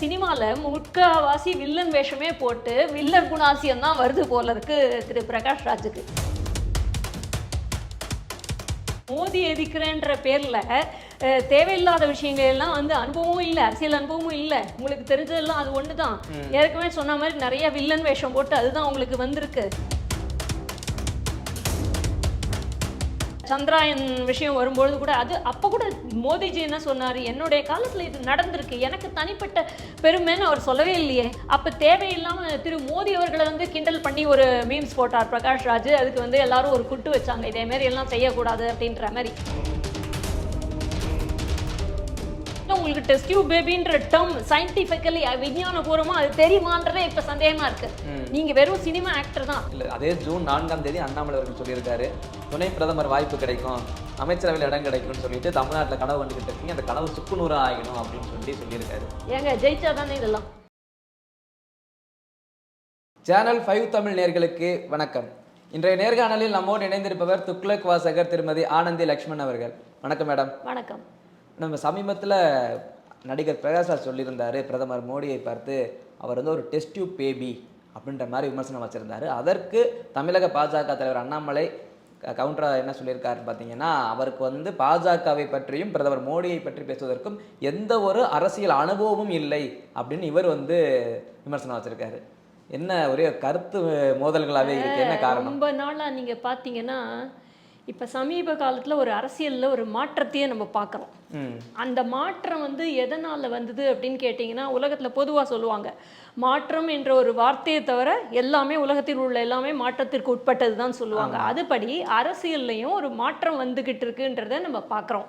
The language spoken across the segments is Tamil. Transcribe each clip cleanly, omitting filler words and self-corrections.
சினிமாவில் முக்காவாசி வில்லன் வேஷமே போட்டு வில்லன் குணாசியம் தான் வருது போல இருக்கு திரு பிரகாஷ் ராஜுக்கு. மோதி எதிர்க்கிறேன்ற பேரில் தேவையில்லாத விஷயங்கள் எல்லாம் அனுபவமும் இல்லை, அரசியல் அனுபவமும் இல்லை. உங்களுக்கு தெரிஞ்சதெல்லாம் அது ஒன்று தான். ஏற்கனவே சொன்ன மாதிரி நிறைய வில்லன் வேஷம் போட்டு அதுதான் உங்களுக்கு வந்திருக்கு. சந்திராயன் விஷயம் வரும்பொழுது கூட அப்போ கூட மோடிஜி என்ன சொன்னார், என்னுடைய காலத்தில் இது நடந்திருக்கு, எனக்கு தனிப்பட்ட பெருமைன்னு அவர் சொல்லவே இல்லையே. அப்போ தேவையில்லாமல் திரு மோடி அவர்களை கிண்டல் பண்ணி ஒரு மீம்ஸ் போட்டார் பிரகாஷ் ராஜ். அதுக்கு எல்லாரும் ஒரு குட்டு வச்சாங்க, இதேமாரி எல்லாம் செய்யக்கூடாது அப்படின்ற மாதிரி. உங்களுக்கு டெஸ்ட் டியூப் பேபின்ற டேர்ம் சயின்டிஃபிக்கலி விஞ்ஞானபூர்வமாக அது தெரியுமான்றதே இப்போ சந்தேகமாக இருக்கு. நீங்க வெறும் சினிமா ஆக்டர் தான். இல்லை, அதே ஜூன் 4 அண்ணாமலை அவர்கள் சொல்லியிருக்காரு, துணை பிரதமர் வாய்ப்பு கிடைக்கும், அமைச்சரவையில் இடம் கிடைக்கும்னு சொல்லிட்டு தமிழ்நாட்டில் கனவு வந்துகிட்டு இருக்கீங்க, அந்த கனவு சுக்குநூறு ஆகணும் அப்படின்னு சொல்லியிருக்காரு. ஏங்க ஜெயிச்சா தானே இதெல்லாம். சேனல் 5 தமிழ் நேயர்களுக்கு வணக்கம். இன்றைய நேர்காணலில் நம்மோடு இணைந்திருப்பவர் துக்ளக் வாசகர் திருமதி ஆனந்தி லக்ஷ்மண் அவர்கள். வணக்கம் மேடம். வணக்கம். நம்ம சமீபத்தில் நடிகர் பிரகாஷ் ராஜ் சொல்லியிருந்தார், பிரதமர் மோடியை பார்த்து அவர் ஒரு டெஸ்ட் டியூப் பேபி அப்படின்ற மாதிரி விமர்சனம் வச்சுருந்தார். அதற்கு தமிழக பாஜக தலைவர் அண்ணாமலை கவுண்டராக என்ன சொல்லியிருக்காரு பார்த்தீங்கன்னா, அவருக்கு பாஜகவை பற்றியும் பிரதமர் மோடியை பற்றி பேசுவதற்கும் எந்த ஒரு அரசியல் அனுபவமும் இல்லை அப்படின்னு இவர் விமர்சனம் வச்சுருக்காரு. என்ன ஒரே கருத்து மோதல்களாகவே இருக்குது, என்ன காரணம்? ரொம்ப நாளாக நீங்கள் பார்த்தீங்கன்னா இப்போ சமீப காலத்தில் ஒரு அரசியலில் ஒரு மாற்றத்தையே நம்ம பார்க்குறோம். அந்த மாற்றம் எதனால் வந்தது அப்படின்னு கேட்டிங்கன்னா, உலகத்தில் பொதுவாக சொல்லுவாங்க, மாற்றம் என்ற ஒரு வார்த்தையை தவிர எல்லாமே உலகத்தில் உள்ள எல்லாமே மாற்றத்திற்கு உட்பட்டது தான் சொல்லுவாங்க. அதுபடி அரசியல்லையும் ஒரு மாற்றம் வந்துக்கிட்டு இருக்குன்றத நம்ம பார்க்குறோம்.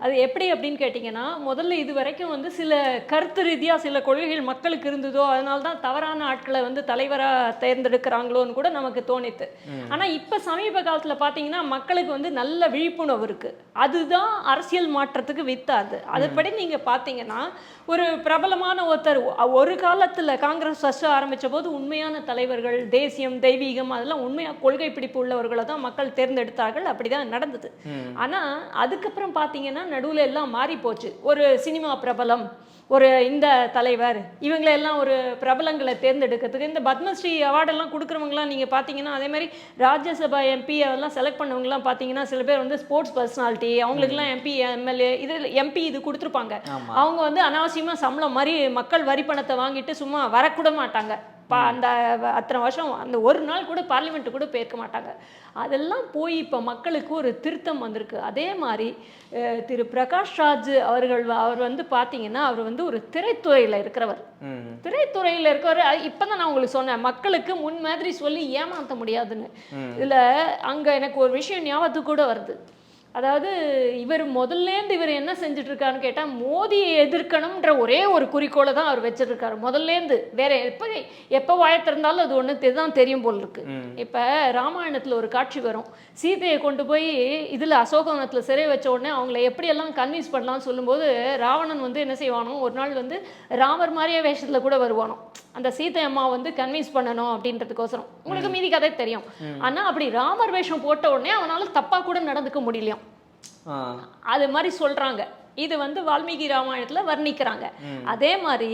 அது எப்படி அப்படின்னு கேட்டிங்கன்னா, முதல்ல இது வரைக்கும் சில கருத்து ரீதியாக சில கொள்கைகள் மக்களுக்கு இருந்ததோ, அதனால தான் தவறான ஆட்களை தலைவராக தேர்ந்தெடுக்கிறாங்களோன்னு கூட நமக்கு தோணித்து. ஆனால் இப்போ சமீப காலத்தில் பார்த்தீங்கன்னா மக்களுக்கு நல்ல விழிப்புணர்வு இருக்குது. அதுதான் அரசியல் மாற்றத்துக்கு வித்தாது. அதுபடி நீங்கள் பார்த்தீங்கன்னா, ஒரு பிரபலமான ஒருத்தர் ஒரு காலத்தில் காங்கிரஸ் ஃபர்ஸ்ட் ஆரம்பித்த போது உண்மையான தலைவர்கள், தேசியம், தெய்வீகம், அதெல்லாம் உண்மையாக கொள்கை பிடிப்பு உள்ளவர்களை தான் மக்கள் தேர்ந்தெடுத்தார்கள். அப்படிதான் நடந்தது. ஆனால் அதுக்கப்புறம் பார்த்தீங்கன்னா நடுவில் எல்லாம் மாறி போச்சு. ஒரு சினிமா பிரபலம், ஒரு இந்த தலைவர், இவங்களெல்லாம் ஒரு பிரபலங்களை தேர்ந்தெடுக்கிறதுக்கு இந்த பத்மஸ்ரீ அவார்டெல்லாம் கொடுக்குறவங்களாம் நீங்கள் பார்த்தீங்கன்னா, அதே மாதிரி ராஜ்யசபா எம்பி அதெல்லாம் செலக்ட் பண்ணவங்கலாம் பார்த்தீங்கன்னா, சில பேர் ஸ்போர்ட்ஸ் பர்சனாலிட்டி, அவங்களுக்குலாம் எம்பி, எம்எல்ஏ எம்பி இது கொடுத்துருப்பாங்க. அவங்க அனாவசியமாக சம்பளம் மாதிரி மக்கள் வரி பணத்தை வாங்கிட்டு சும்மா வரக்கூட மாட்டாங்க. அந்த அத்தனை வருஷம் அந்த ஒரு நாள் கூட பார்லிமெண்ட்டு கூட போயிருக்க மாட்டாங்க. அதெல்லாம் போய் இப்போ மக்களுக்கு ஒரு திருத்தம் வந்திருக்கு. அதே மாதிரி திரு பிரகாஷ் ராஜ் அவர் பார்த்தீங்கன்னா, அவர் ஒரு திரைத்துறையில் இருக்கிறவர். திரைத்துறையில் இருக்கிறவர். இப்போ தான் நான் உங்களுக்கு சொன்னேன், மக்களுக்கு முன் மாதிரி சொல்லி ஏமாற்ற முடியாதுன்னு. இதில் அங்கே எனக்கு ஒரு விஷயம் ஞாபகத்துக்கு கூட வருது. அதாவது முதல்லேருந்து இவர் என்ன செஞ்சுட்டு இருக்காருன்னு கேட்டால், மோதியை எதிர்க்கணும்ன்ற ஒரே ஒரு குறிக்கோளை தான் அவர் வச்சிருக்காரு முதல்லேருந்து. வேற எப்போ வாயத்திருந்தாலும் அது ஒன்று தான் தெரியும் போல் இருக்கு. இப்போ ராமாயணத்தில் ஒரு காட்சி வரும், சீதையை கொண்டு போய் இதில் அசோகவனத்தில் சிறை வச்ச உடனே அவங்கள எப்படியெல்லாம் கன்வின்ஸ் பண்ணலாம்னு சொல்லும்போது, ராவணன் என்ன செய்வானோ, ஒரு நாள் ராமர் மாதிரியே வேஷத்தில் கூட வருவானோ, அந்த சீதை அம்மா கன்வின்ஸ் பண்ணணும் அப்படின்றதுக்கோசரம். உங்களுக்கு மீதி கதை தெரியும். ஆனால் அப்படி ராமர் வேஷம் போட்ட உடனே அவனால் தப்பாக கூட நடந்துக்க முடியலையாம். அது மாதிரி சொல்றாங்க. இது வால்மீகி ராமாயணத்தில் வர்ணிக்கிறாங்க. அதே மாதிரி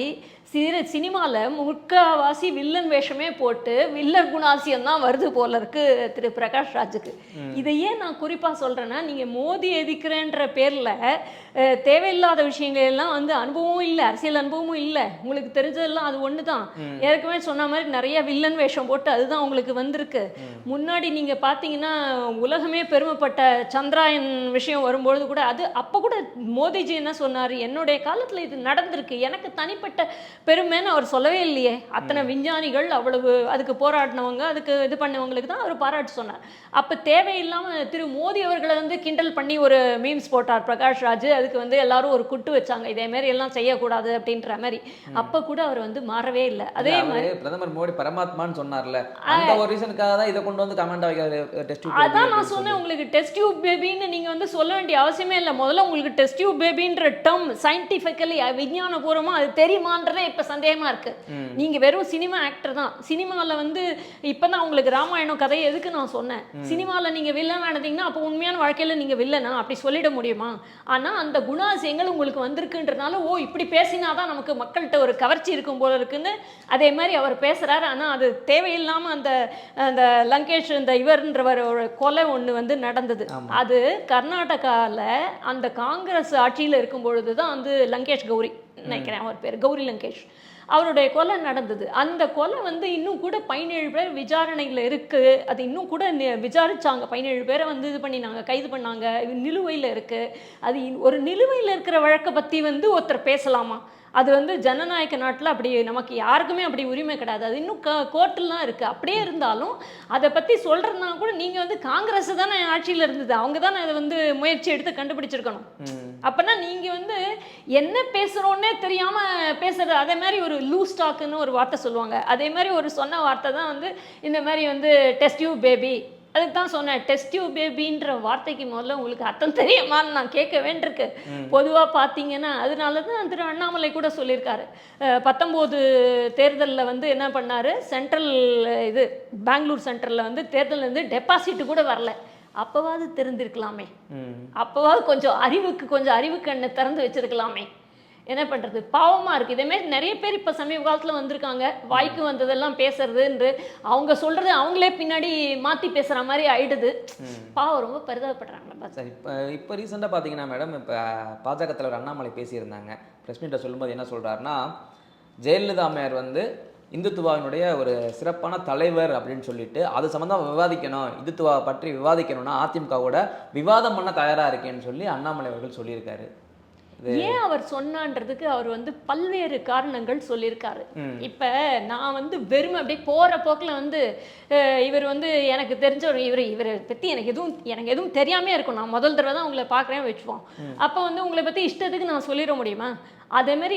சினிமாவில் முக்காவாசி வில்லன் வேஷமே போட்டு வில்லன் குணாசியம் தான் வருது போல இருக்கு திரு பிரகாஷ் ராஜுக்கு. இதையே நான் குறிப்பாக சொல்கிறேன்னா, நீங்கள் மோதி எதிர்க்கிறேன்ற பேரில் தேவையில்லாத விஷயங்கள் எல்லாம் அனுபவமும் இல்லை, அரசியல் அனுபவமும் இல்லை. உங்களுக்கு தெரிஞ்சதெல்லாம் அது ஒன்று தான். ஏற்கனவே சொன்ன மாதிரி நிறைய வில்லன் வேஷம் போட்டு அதுதான் உங்களுக்கு வந்திருக்கு. முன்னாடி நீங்கள் பார்த்தீங்கன்னா, உலகமே பெருமைப்பட்ட சந்திராயன் விஷயம் வரும்பொழுது கூட அப்போ கூட மோடிஜி என்ன சொன்னார், என்னுடைய காலத்தில் இது நடந்திருக்கு, எனக்கு தனிப்பட்ட பெருமைன்னு அவர் சொல்லவே இல்லையே. அத்தனை விஞ்ஞானிகள் அவ்வளவு அதுக்கு போராடினவங்க, அதுக்கு இது பண்ணவங்களுக்கு தான் அவர் பாராட்டு சொன்னார். அப்போ தேவையில்லாமல் திரு மோடி அவர்களை கிண்டல் பண்ணி ஒரு மீம்ஸ் போட்டார் பிரகாஷ் ராஜ். அதுக்கு எல்லாரும் ஒரு குட்டு வச்சாங்க, இதேமாரி எல்லாம் செய்யக்கூடாது அப்படின்ற மாதிரி. அப்போ கூட அவர் மாறவே இல்லை. அதே மாதிரி பிரதமர் மோடி பரமாத்மான்னு சொன்னார்ல, அந்த ஒரு ரீசனுக்காக தான் இதை கொண்டு கமெண்ட் வைக்கிறாரு. அதான் நான் சொன்னேன், உங்களுக்கு டெஸ்ட் டியூப் பேபின்னு நீங்கள் சொல்ல வேண்டிய அவசியமே இல்லை. முதல்ல உங்களுக்கு டெஸ்ட் டியூப் பேபின்ற டேர்ம் சயின்டிஃபிக்கலி விஞ்ஞானபூர்வமாக அது தெரியுமான்றதே இப்போ சந்தேகமாக இருக்குது. நீங்கள் வெறும் சினிமா ஆக்டர் தான். சினிமாவில் வந்து இப்போ தான் உங்களுக்கு ராமாயணம் கதையை எதுக்கு நான் சொன்னேன். சினிமாவில் நீங்கள் வில்லன் நடந்தீங்கன்னா அப்போ உண்மையான வாழ்க்கையில் நீங்கள் வில்லனா அப்படி சொல்லிட முடியுமா? ஆனால் அந்த குணாசியங்கள் உங்களுக்கு வந்திருக்குன்றனால இப்படி பேசினாதான் நமக்கு மக்கள்கிட்ட ஒரு கவர்ச்சி இருக்கும் போல இருக்குன்னு அதே மாதிரி அவர் பேசுகிறாரு. ஆனால் அது தேவையில்லாமல் அந்த லங்கேஷ் இந்த இவர்ன்றவர் ஒரு கொலை ஒன்று வந்து நடந்தது. அது கர்நாடகாவில் அந்த காங்கிரஸ் ஆட்சியில் இருக்கும் பொழுது தான் வந்து லங்கேஷ் கௌரி நினைக்கிறேன் அவர் பேர், கௌரி லங்கேஷ், அவருடைய கொலை நடந்தது. அந்த கொலை வந்து இன்னும் கூட 17 பேர் விசாரணையில் இருக்குது. அது இன்னும் கூட விசாரிச்சாங்க. 17 பேரை வந்து இது பண்ணினாங்க, கைது பண்ணாங்க. நிலுவையில் இருக்குது. அது ஒரு நிலுவையில் இருக்கிற வழக்கை பற்றி வந்து ஒருத்தர் பேசலாமா? அது வந்து ஜனநாயக நாட்டில் அப்படி நமக்கு யாருக்குமே அப்படி உரிமை கிடையாது. அது இன்னும் கோர்ட்டில்லாம் இருக்குது. அப்படியே இருந்தாலும் அதை பற்றி சொல்கிறதுனா கூட நீங்கள் வந்து காங்கிரஸ் தானே ஆட்சியில் இருந்தது, அவங்க தானே அதை வந்து முயற்சி எடுத்து கண்டுபிடிச்சிருக்கணும். அப்போனா நீங்கள் வந்து என்ன பேசுகிறோன்னே தெரியாமல் பேசுகிறது. அதே மாதிரி ஒரு லூஸ் டாக்குன்னு ஒரு வார்த்தை சொல்லுவாங்க. அதே மாதிரி ஒரு சொன்ன வார்த்தை தான் வந்து இந்த மாதிரி வந்து டெஸ்ட் டியூப் பேபி. அதுக்கு தான் சொன்னேன், டெஸ்ட் டியூப் பேபின்ற வார்த்தைக்கு முதல்ல உங்களுக்கு அர்த்தம் தெரியுமான்னு நான் கேட்க வேண்டியிருக்கு. பொதுவாக பார்த்தீங்கன்னா அதனால தான் திரு அண்ணாமலை கூட சொல்லியிருக்காரு. 19 தேர்தலில் வந்து என்ன பண்ணார், சென்ட்ரல் இது பெங்களூர் சென்ட்ரலில் வந்து தேர்தலில் வந்து டெபாசிட் கூட வரல. அப்போவாது தெரிஞ்சிருக்கலாமே, அப்போவாது கொஞ்சம் அறிவு கண்ணை திறந்து வச்சிருக்கலாமே. என்ன பண்ணுறது, பாவமாக இருக்குது. இதேமாரி நிறைய பேர் இப்போ சமீப காலத்தில் வந்திருக்காங்க. வாய்க்கு வந்ததெல்லாம் பேசுறதுன்று அவங்க சொல்கிறது அவங்களே பின்னாடி மாற்றி பேசுகிற மாதிரி ஆயிடுது. பாவம், ரொம்ப பரிதாபப்படுறாங்க. சார் இப்போ ரீசெண்டாக பார்த்தீங்கன்னா மேடம், இப்போ பாஜக தலைவர் அண்ணாமலை பேசியிருந்தாங்க. ப்ரெஸ் மீட்டை சொல்லும்போது என்ன சொல்கிறாருன்னா, ஜெயலலிதா அம்மையார் வந்து இந்துத்துவாவினுடைய ஒரு சிறப்பான தலைவர் அப்படின்னு சொல்லிட்டு அது சம்மந்தமாக விவாதிக்கணும், இந்துத்துவா பற்றி விவாதிக்கணும்னா அதிமுகவோட விவாதம் பண்ண தயாராக இருக்கேன்னு சொல்லி அண்ணாமலை அவர்கள் சொல்லியிருக்காரு. ஏன் அவர் சொன்னான்றதுக்கு அவர் வந்து பல்வேறு காரணங்கள் சொல்லியிருக்காரு. இப்ப நான் வந்து வெறுமை அப்படியே போற போக்கில் வந்து இவர் வந்து எனக்கு தெரிஞ்ச ஒரு இவரை பற்றி எனக்கு எதுவும் தெரியாமே இருக்கும். நான் முதல் தடவை தான் உங்களை பார்க்குறேன் வச்சுப்போம். அப்போ வந்து உங்களை பற்றி இஷ்டத்துக்கு நான் சொல்லிட முடியுமா? அதேமாரி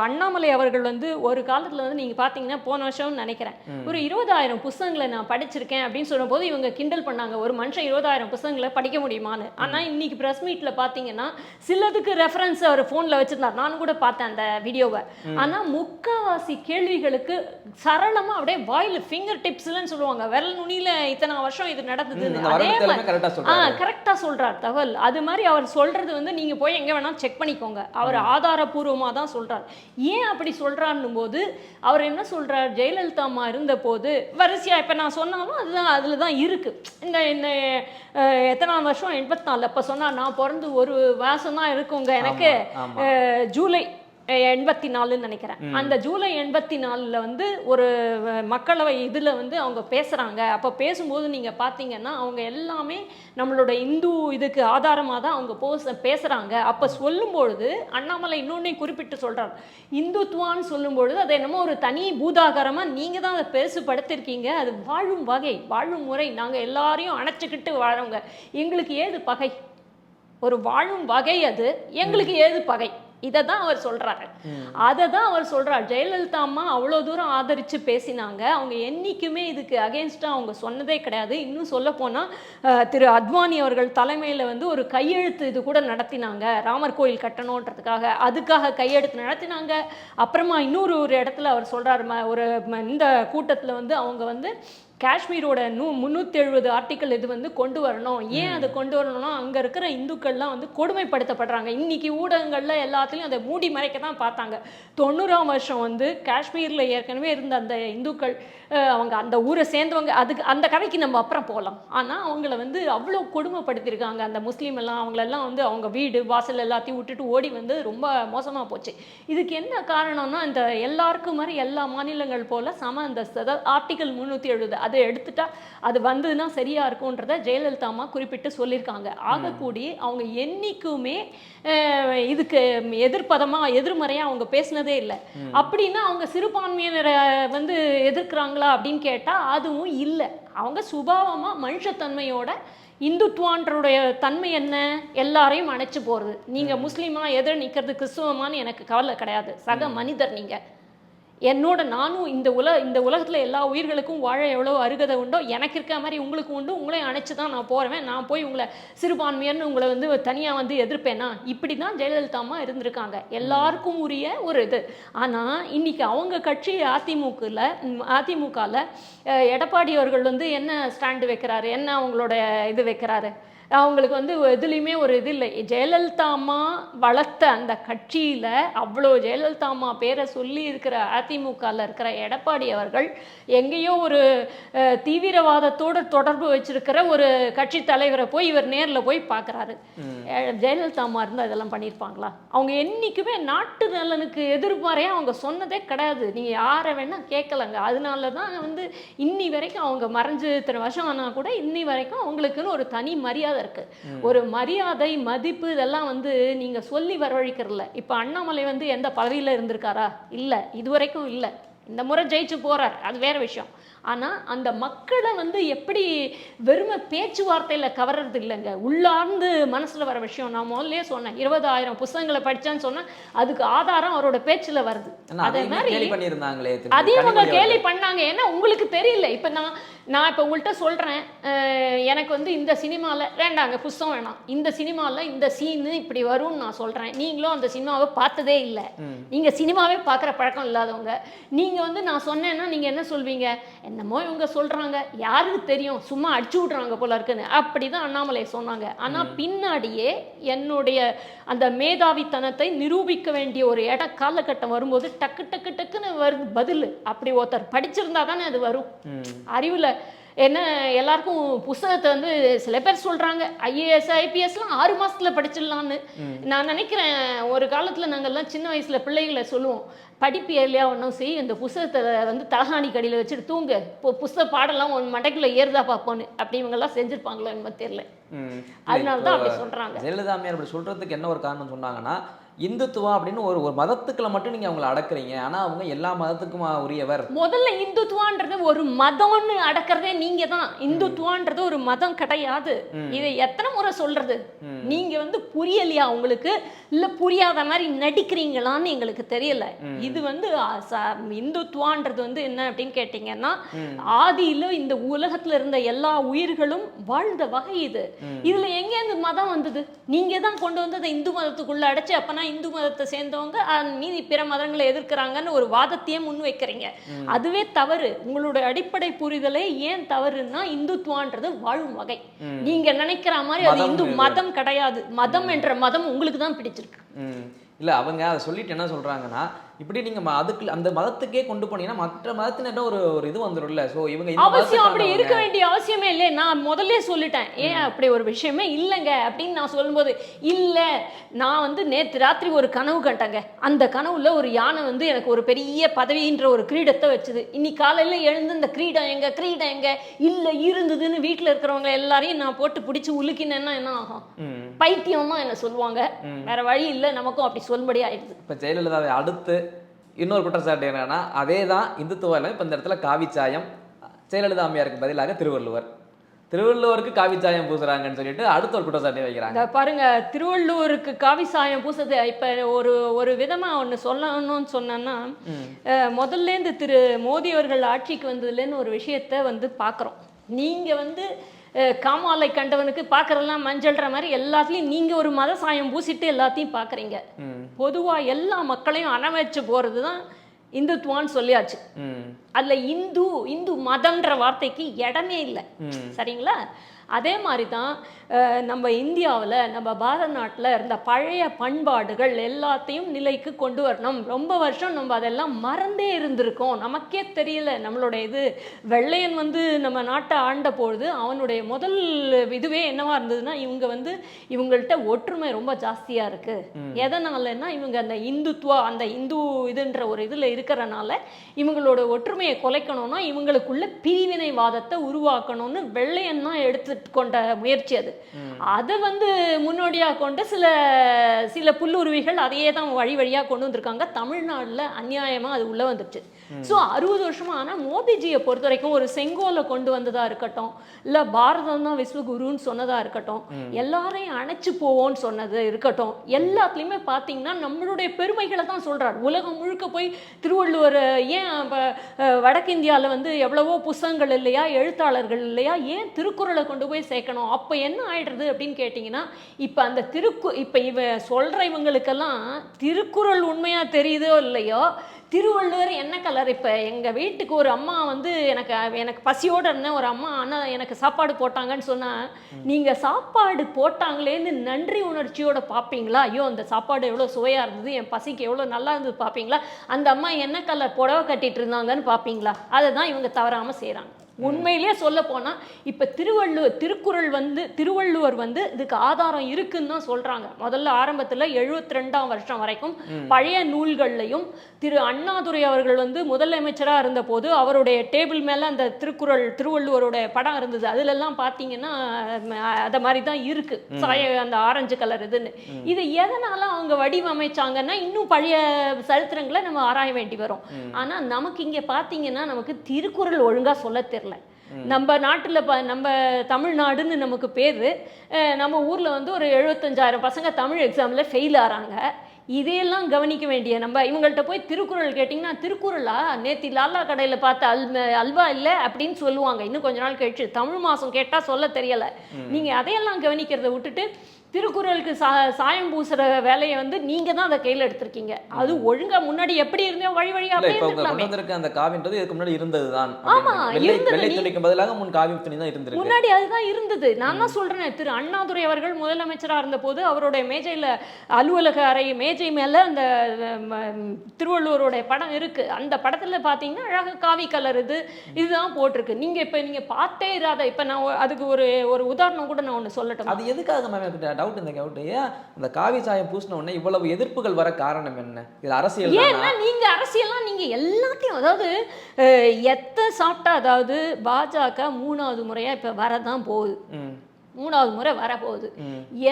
அண்ணாமலை அவர்கள் வந்து ஒரு காலத்தில் வந்து நீங்கள் பார்த்தீங்கன்னா போன வருஷம்னு நினைக்கிறேன் ஒரு 20,000 புத்தகங்களை நான் படிச்சிருக்கேன் அப்படின்னு சொல்லும்போது இவங்க கிண்டல் பண்ணாங்க, ஒரு மனுஷன் 20,000 புத்தகங்களை படிக்க முடியுமான்னு. ஆனால் இன்னைக்கு ப்ரெஸ் மீட்டில் பார்த்தீங்கன்னா சிலதுக்கு ரெஃபரன்ஸ் அவர் ஃபோனில் வச்சுருந்தார். நானும் கூட பார்த்தேன் அந்த வீடியோவை. ஆனால் முக்கால்வாசி கேள்விகளுக்கு சரளமாக அப்படியே வாயில் ஃபிங்கர் டிப்ஸ்லன்னு சொல்லுவாங்க, விரல் நுனியில் இத்தனை வருஷம் இது நடந்ததுன்னு அதே மாதிரி கரெக்டாக சொல்கிறார் தகவல். அது மாதிரி அவர் சொல்கிறது வந்து நீங்கள் போய் எங்கே வேணால் செக் பண்ணிக்கோங்க. அவர் ஆதாரப்பூர்வ தான் சொல்றார். ஏன் அப்படி சொல்றாருன்னும் போது அவர் என்ன சொல்றார், ஜெயலலிதா அம்மா இருந்த போது வரிசையா இப்ப நான் சொன்னாலும் அதுதான் அதுல தான் இருக்கு. இந்த எத்தனாம் வருஷம் 84 அப்ப சொன்னா நான் பிறந்து ஒரு மாசம் தான் இருக்குங்க எனக்கு, ஜூலை 84 நினைக்கிறேன். அந்த ஜூலை 84 வந்து ஒரு மக்களவை இதுல வந்து அவங்க பேசுறாங்க. அப்ப பேசும்போது நீங்க பாத்தீங்கன்னா அவங்க எல்லாமே நம்மளோட இந்து இதுக்கு ஆதாரமா தான் அவங்க பேசுறாங்க. அப்ப சொல்லும் பொழுது அண்ணாமலை இன்னொன்னே குறிப்பிட்டு சொல்றாரு, இந்துத்துவான்னு சொல்லும் பொழுது அதை என்னமோ ஒரு தனி பூதாகாரமா நீங்க தான் அதை பெருசுபடுத்திருக்கீங்க. அது வாழும் வகை, வாழும் முறை, நாங்க எல்லாரையும் அணைச்சிக்கிட்டு வாழவங்க, எங்களுக்கு ஏது பகை, ஒரு வாழும் வகை, அது எங்களுக்கு ஏது பகை. இதை தான் அவர் சொல்றாரு. அதை தான் அவர் சொல்றார். ஜெயலலிதா அம்மா அவ்வளோ தூரம் ஆதரிச்சு பேசினாங்க. அவங்க என்னைக்குமே இதுக்கு அகேன்ஸ்டா அவங்க சொன்னதே கிடையாது. இன்னும் சொல்ல போனா திரு அத்வானி அவர்கள் தலைமையில வந்து ஒரு கையெழுத்து இது கூட நடத்தினாங்க, ராமர் கோயில் கட்டணுன்றதுக்காக. அதுக்காக கையெழுத்து நடத்தினாங்க. அப்புறமா இன்னொரு இடத்துல அவர் சொல்றாரு, ஒரு இந்த கூட்டத்தில் வந்து அவங்க வந்து காஷ்மீரோட 370 ஆர்டிக்கல் இது வந்து கொண்டு வரணும். ஏன் அதை கொண்டு வரணும்னா அங்கே இருக்கிற இந்துக்கள்லாம் வந்து கொடுமைப்படுத்தப்படுறாங்க. இன்னைக்கு ஊடகங்களில் எல்லாத்துலேயும் அதை மூடி மறைக்க தான் பார்த்தாங்க. 90ஆம் வருஷம் வந்து காஷ்மீரில் ஏற்கனவே இருந்த அந்த இந்துக்கள் அவங்க அந்த ஊரை சேர்ந்தவங்க, அதுக்கு அந்த கதைக்கு நம்ம அப்புறம் போகலாம். ஆனால் அவங்கள வந்து அவ்வளோ கொடுமைப்படுத்தியிருக்காங்க அந்த முஸ்லீம் எல்லாம். அவங்களெல்லாம் வந்து அவங்க வீடு வாசல் எல்லாத்தையும் விட்டுட்டு ஓடி வந்து ரொம்ப மோசமாக போச்சு. இதுக்கு என்ன காரணம்னா இந்த எல்லாருக்கும் மாதிரி எல்லா மாநிலங்கள் போல அந்த ஆர்டிக்கல் 370 அதை எடுத்துட்டா அது வந்ததுன்னா சரியா இருக்கும்ன்றத ஜெயலலிதா அம்மா குறிப்பிட்டு சொல்லியிருக்காங்க. ஆகக்கூடி அவங்க என்னைக்குமே இதுக்கு எதிர்மறையா அவங்க பேசினதே இல்லை. அப்படின்னா அவங்க சிறுபான்மையினரை வந்து எதிர்க்கிறாங்களா அப்படின்னு கேட்டா அதுவும் இல்லை. அவங்க சுபாவமா மனுஷத்தன்மையோட இந்துத்துவான்றைய தன்மை என்ன, எல்லாரையும் அணைச்சு போறது. நீங்க முஸ்லீமா எதிர நிக்கிறது, கிறிஸ்துவமானு எனக்கு கவலை கிடையாது, சக மனிதர் நீங்க. நானும் இந்த உலகத்தில் எல்லா உயிர்களுக்கும் வாழ எவ்வளோ அருகதை உண்டோ எனக்கு இருக்க மாதிரி உங்களுக்கு உண்டு, உங்களையும் அணைச்சி தான் நான் போகிறேன், நான் போய் உங்களை சிறுபான்மையர்னு உங்களை வந்து தனியாக வந்து எதிர்ப்பேனா, இப்படி தான் ஜெயலலிதா அம்மா இருந்திருக்காங்க. எல்லாருக்கும் உரிய ஒரு இது. ஆனால் இன்னைக்கு அவங்க கட்சி அதிமுகவில் எடப்பாடி அவர்கள் வந்து என்ன ஸ்டாண்டு வைக்கிறாரு, என்ன அவங்களோட இது வைக்கிறாரு, அவங்களுக்கு வந்து எதுலேயுமே ஒரு இது இல்லை. ஜெயலலிதா அம்மா வளர்த்த அந்த கட்சியில் அவ்வளோ ஜெயலலிதா அம்மா பேரை சொல்லி இருக்கிற அதிமுகவில் இருக்கிற எடப்பாடி அவர்கள் எங்கேயோ ஒரு தீவிரவாதத்தோடு தொடர்பு வச்சிருக்கிற ஒரு கட்சி தலைவரை போய் இவர் நேரில் போய் பார்க்குறாரு. ஜெயலலிதா அம்மா இருந்தால் இதெல்லாம் பண்ணியிருப்பாங்களா? அவங்க என்றைக்குமே நாட்டு நலனுக்கு எதிர்பாரையாக அவங்க சொன்னதே கிடையாது. நீங்கள் யாரை வேணால் கேட்கலங்க. அதனால தான் வந்து இன்னி வரைக்கும் அவங்க மறைஞ்சு இத்தனை வருஷம் ஆனால் கூட இன்னி வரைக்கும் அவங்களுக்குன்னு ஒரு தனி மரியாதை இருக்கு. ஒரு மரியாதை, மதிப்பு, இதெல்லாம் வந்து நீங்க சொல்லி வரவழைக்கிறல. இப்ப அண்ணாமலை வந்து எந்த பதவியில இருந்திருக்காரா? இல்ல, இதுவரைக்கும் இல்ல. இந்த முறை ஜெயிச்சு போறார், அது வேற விஷயம். ஆனா அந்த மக்களை வந்து எப்படி வெறுமை பேச்சுவார்த்தையில கவர்றது இல்லைங்க, உள்ளார்ந்து மனசுல வர விஷயம். நான் முதல்ல சொன்னேன் 20,000 புத்தகங்களை படிச்சான்னு சொன்னேன், அதுக்கு ஆதாரம் அவரோட பேச்சுல வருது. அதே மாதிரி அதையும் அவங்க கேலி பண்ணாங்க. ஏன்னா உங்களுக்கு தெரியல. இப்ப நான் இப்போ உங்கள்கிட்ட சொல்கிறேன், எனக்கு வந்து இந்த சினிமாவில் வேண்டாங்க புஸ்தகம் வேணாம், இந்த சினிமாவில் இந்த சீனு இப்படி வரும்னு நான் சொல்கிறேன். நீங்களும் அந்த சினிமாவை பார்த்ததே இல்லை, நீங்கள் சினிமாவே பார்க்குற பழக்கம் இல்லாதவங்க. நீங்கள் வந்து நான் சொன்னேன்னா நீங்கள் என்ன சொல்வீங்க? என்னமோ இவங்க சொல்கிறாங்க, யாருக்கு தெரியும், சும்மா அடிச்சு விட்றாங்க போல இருக்குன்னு. அப்படி தான் அண்ணாமலை சொன்னாங்க. ஆனால் பின்னாடியே என்னுடைய அந்த மேதாவித்தனத்தை நிரூபிக்க வேண்டிய ஒரு காலகட்டம் வரும்போது டக்கு டக்கு டக்குன்னு வருது பதில். அப்படி ஒருத்தர் படிச்சிருந்தா தானே அது வரும். அறிவில் என்ன எல்லாருக்கும் புத்தகத்தை வந்து சில பேர் சொல்கிறாங்க IAS IPSலாம் 6 மாதத்தில் படிச்சிடலான்னு. நான் நினைக்கிறேன் ஒரு காலத்தில் நாங்கள்லாம் சின்ன வயசில் பிள்ளைகளை சொல்லுவோம், படிப்பு இல்லையா ஒன்றும் செய், இந்த புத்தகத்தை வந்து தலகாணி கடியில் வச்சுட்டு தூங்கு, இப்போ புத்தக பாடலாம் ஒன்று மண்டைக்குள்ளே ஏறுதா பார்ப்போன்னு. அப்படி இவங்கெல்லாம் செஞ்சுருப்பாங்களோ என்னமோ தெரியல. அதனால தான் அப்படி சொல்கிறாங்க. ஜெயலலிதா அம்மையார் அப்படி சொல்கிறதுக்கு என்ன ஒரு காரணம் சொன்னாங்கன்னா, இந்துத்துவம் அப்படின்னு ஒரு மதத்துக்குள்ள மட்டும் நீங்க அவங்களை அடக்குறீங்க, ஆனா அவங்க எல்லா மதத்துக்கும் உரியவர். முதல்ல இந்துத்துவான்றது ஒரு மதம்னு அடக்கிறதே நீங்க தான். இந்துத்துவான்றது ஒரு மதம் கிடையாது. இதை எத்தனை முறை சொல்றது? நீங்க வந்து புரியலையா உங்களுக்கு, இல்ல புரியாத மாதிரி நடிக்கிறீங்களான்னு எங்களுக்கு தெரியல. இது வந்து இந்துத்துவான்றது வந்து என்ன அப்படின்னு கேட்டீங்கன்னா, ஆதியில இந்த உலகத்துல இருந்த எல்லா உயிர்களும் வாழ்ந்த வகை இது. இதுல எங்க இந்த மதம் வந்தது? நீங்க தான் கொண்டு வந்து அதை இந்து மதத்துக்குள்ள அடைச்சு அப்பனா இந்து மதத்தை சேர்ந்தவங்க மீதி பிற மதங்களை எதிர்க்கிறாங்கன்னு ஒரு வாதத்தையே முன் வைக்கிறீங்க. அதுவே தவறு. உங்களோட அடிப்படை புரிதலே ஏன் தவறுன்னா, இந்துத்துவான்றது வாழும் வகை. நீங்க நினைக்கிற மாதிரி அது இந்து மதம் கிடையாது. மதம் என்ற மதம் உங்களுக்கு தான் பிடிச்சிருக்கு. இல்ல அவங்க அதை சொல்லிட்டு என்ன சொல்றாங்கன்னா, இப்படி நீங்க அதுக்கு அந்த மதத்துக்கே கொண்டு போனீங்கன்னா மற்ற மதத்தின ஒரு இது வந்துடும்ல. சோ இவங்க அவசியம் அப்படி இருக்க வேண்டிய அவசியமே இல்லை. நான் முதல்ல சொல்லிட்டேன், ஏன் அப்படி ஒரு விஷயமே இல்லைங்க அப்படின்னு நான் சொல்லும்போது, இல்ல நான் வந்து நேற்று ராத்திரி ஒரு கனவு கண்டேங்க, அந்த கனவுல ஒரு யானை வந்து எனக்கு ஒரு பெரிய பதவின்ற ஒரு கிரீடத்தை வச்சுது. இன்னைக்கு காலையில எழுந்து இந்த கிரீடம் எங்க இல்ல இருந்ததுன்னு வீட்டுல இருக்கிறவங்க எல்லாரையும் நான் போட்டு பிடிச்சி உலுக்கினேன்னா என்ன ஆகும்? பைத்தியம் தான் என்ன சொல்லுவாங்க. வேற வழி இல்லை, நமக்கும் அப்படி சொல்லும்படி ஆயிடுது. இப்ப ஜெயலலிதாவை அடுத்து இன்னொரு குற்றச்சாட்டு என்னன்னா, அதே தான் இந்துத்துவம். இப்போ இந்த இடத்துல காவிச்சாயம், ஜெயலலிதா அம்மையாருக்கு பதிலாக திருவள்ளுவருக்கு காவிச்சாயம் பூசுறாங்கன்னு சொல்லிட்டு அடுத்த ஒரு குற்றச்சாட்டை வைக்கிறாங்க. பாருங்க, திருவள்ளுவருக்கு காவிச்சாயம் பூசுறது இப்ப ஒரு விதமா ஒண்ணு சொல்லணும்னு சொன்னா, முதல்ல இருந்து திரு மோடி அவர்கள் ஆட்சிக்கு வந்ததுலேன்னு ஒரு விஷயத்த வந்து பாக்குறோம். நீங்க வந்து காமாலை கண்டவனுக்கு பார்க்கறதெல்லாம் மஞ்சள்ற மாதிரி எல்லாத்துலேயும் நீங்கள் ஒரு மத சாயம் பூசிட்டு எல்லாத்தையும் பார்க்குறீங்க. பொதுவாக எல்லா மக்களையும் அணவச்சு போகிறது தான் இந்துத்துவான்னு சொல்லியாச்சு. அதில் இந்து மதம்ன்ற வார்த்தைக்கு இடமே இல்லை. சரிங்களா? அதே மாதிரி தான் நம்ம இந்தியாவில், நம்ம பாரத நாட்டில் இருந்த பழைய பண்பாடுகள் எல்லாத்தையும் நிலைக்கு கொண்டு வரணும். ரொம்ப வருஷம் நம்ம அதெல்லாம் மறந்தே இருந்திருக்கோம், நமக்கே தெரியல. நம்மளுடைய இது வெள்ளையன் வந்து நம்ம நாட்டை ஆண்ட பொழுது அவனுடைய முதல் இதுவே என்னவா இருந்ததுன்னா, இவங்க வந்து இவங்கள்ட்ட ஒற்றுமை ரொம்ப ஜாஸ்தியாக இருக்குது. எதனாலன்னா, இவங்க அந்த இந்துத்துவா, அந்த இந்து இதுன்ற ஒரு இதில் இருக்கிறனால இவங்களோட ஒற்றுமையை குலைக்கணும்னா இவங்களுக்குள்ள பிரிவினைவாதத்தை உருவாக்கணும்னு வெள்ளையன் தான் எடுத்து கொண்ட முயற்சி அது. அதை வந்து முன்னோடியாக கொண்டு சில புல்லுருவிகள் அதையே தான் வழியாக கொண்டு வந்திருக்காங்க. தமிழ்நாட்டில் அநியாயமாக அது உள்ளே வந்துடுச்சு. ஸோ 60 வருஷமா. ஆனால் மோடிஜியை பொறுத்த வரைக்கும் ஒரு செங்கோலை கொண்டு வந்ததாக இருக்கட்டும், இல்லை பாரதம் தான் விஸ்வகுருன்னு சொன்னதாக இருக்கட்டும், எல்லாரையும் அணைச்சு போவோன்னு சொன்னது இருக்கட்டும், எல்லாத்துலேயுமே பார்த்தீங்கன்னா நம்மளுடைய பெருமைகளை தான் சொல்கிறார். உலகம் முழுக்க போய் திருவள்ளுவர் ஏன் வடக்கிந்தியாவில் வந்து எவ்வளவோ புஸ்தகங்கள் இல்லையா, எழுத்தாளர்கள் இல்லையா, ஏன் திருக்குறளை கொண்டு போய் சேர்க்கணும்? அப்போ என்ன ஆயிடுறது அப்படின்னு கேட்டிங்கன்னா, இப்போ அந்த இப்போ சொல்கிற இவங்களுக்கெல்லாம் திருக்குறள் உண்மையாக தெரியுதோ இல்லையோ, திருவள்ளுவர் என்ன கலர்? இப்போ எங்கள் வீட்டுக்கு ஒரு அம்மா வந்து எனக்கு பசியோடு இருந்தேன், ஒரு அம்மா அண்ணா எனக்கு சாப்பாடு போட்டாங்கன்னு சொன்னால், நீங்கள் சாப்பாடு போட்டாங்களேன்னு நன்றி உணர்ச்சியோடு பார்ப்பீங்களா? ஐயோ அந்த சாப்பாடு எவ்வளோ சுவையாக இருந்தது, என் பசிக்கு எவ்வளோ நல்லா இருந்தது பார்ப்பீங்களா? அந்த அம்மா என்ன கலர் புடவை கட்டிட்டு இருந்தாங்கன்னு பார்ப்பீங்களா? அதை தான் இவங்க தவறாமல் செய்கிறாங்க. உண்மையிலேயே சொல்ல போனால் இப்போ திருவள்ளுவர் வந்து இதுக்கு ஆதாரம் இருக்குன்னு தான் சொல்கிறாங்க. முதல்ல ஆரம்பத்தில் 72ஆம் வருஷம் வரைக்கும் பழைய நூல்கள்லையும் அண்ணாதுரை அவர்கள் வந்து முதலமைச்சராக இருந்தபோது அவருடைய டேபிள் மேலே அந்த திருவள்ளுவருடைய படம் இருந்தது. அதுலெல்லாம் பார்த்தீங்கன்னா அதை மாதிரி தான் இருக்குது, அந்த ஆரஞ்சு கலர் இதுன்னு. இது எதனால அவங்க வடிவமைச்சாங்கன்னா இன்னும் பழைய சரித்திரங்களை நம்ம ஆராய வேண்டி வரும். ஆனால் நமக்கு இங்கே பார்த்தீங்கன்னா நமக்கு திருக்குறள் ஒழுங்காக சொல்ல தெரியல. நம்ம நாட்டில் நம்ம தமிழ்நாடுன்னு நமக்கு பேர், நம்ம ஊரில் வந்து ஒரு 75,000 பசங்க தமிழ் எக்ஸாமில் ஃபெயில் ஆகிறாங்க. இதையெல்லாம் கவனிக்க வேண்டிய நம்ம இவங்கள்ட்ட போய் திருக்குறள் கேட்டிங்கன்னா, திருக்குறளா நேத்தி லாலா கடையில் பார்த்த அல்வா இல்லை அப்படின்னு சொல்லுவாங்க. இன்னும் கொஞ்ச நாள் கழிச்சு தமிழ் மாதம் கேட்டால் சொல்ல தெரியலை. நீங்கள் அதையெல்லாம் கவனிக்கிறத விட்டுட்டு திருக்குறளுக்கு சாயம் பூசுற வேலையை வந்து நீங்க தான் அதை கையில் எடுத்திருக்கீங்க. அது ஒழுங்கா முன்னாடி எப்படி இருந்தோ வழியாக அந்த காவின்றது இதுக்கு முன்னாடி இருந்ததுதான். ஆமா, வெள்ளை பதிலாக முன் காவி துணி தான் இருந்தது. முன்னாடி அதுதான் இருந்தது. நான் தான் சொல்றேன், திரு அண்ணாதுரை அவர்கள் முதலமைச்சராக இருந்தபோது அவருடைய மேஜையில் அலுவலக அறை மேஜை மேல அந்த திருவள்ளுவருடைய படம் இருக்கு. அந்த படத்துல பாத்தீங்கன்னா அழகாக காவி கலர் இதுதான் போட்டிருக்கு. நீங்க பார்த்தே இராத. இப்ப நான் அதுக்கு ஒரு உதாரணம் கூட நான் ஒன்று சொல்லட்டும். அது எதுக்காக அந்த காவி சாயம் பூசின உடனே இவ்வளவு எதிர்ப்புகள் வர காரணம் என்ன? இது அரசியல். ஏன்னா நீங்க அரசியல்லாம் நீங்க எல்லாத்தையும், அதாவது எத்த சாப்பிட்டா, அதாவது பாஜக 3வது முறையா இப்ப வரதான் போகுது. 3வது முறை வரப்போகுது.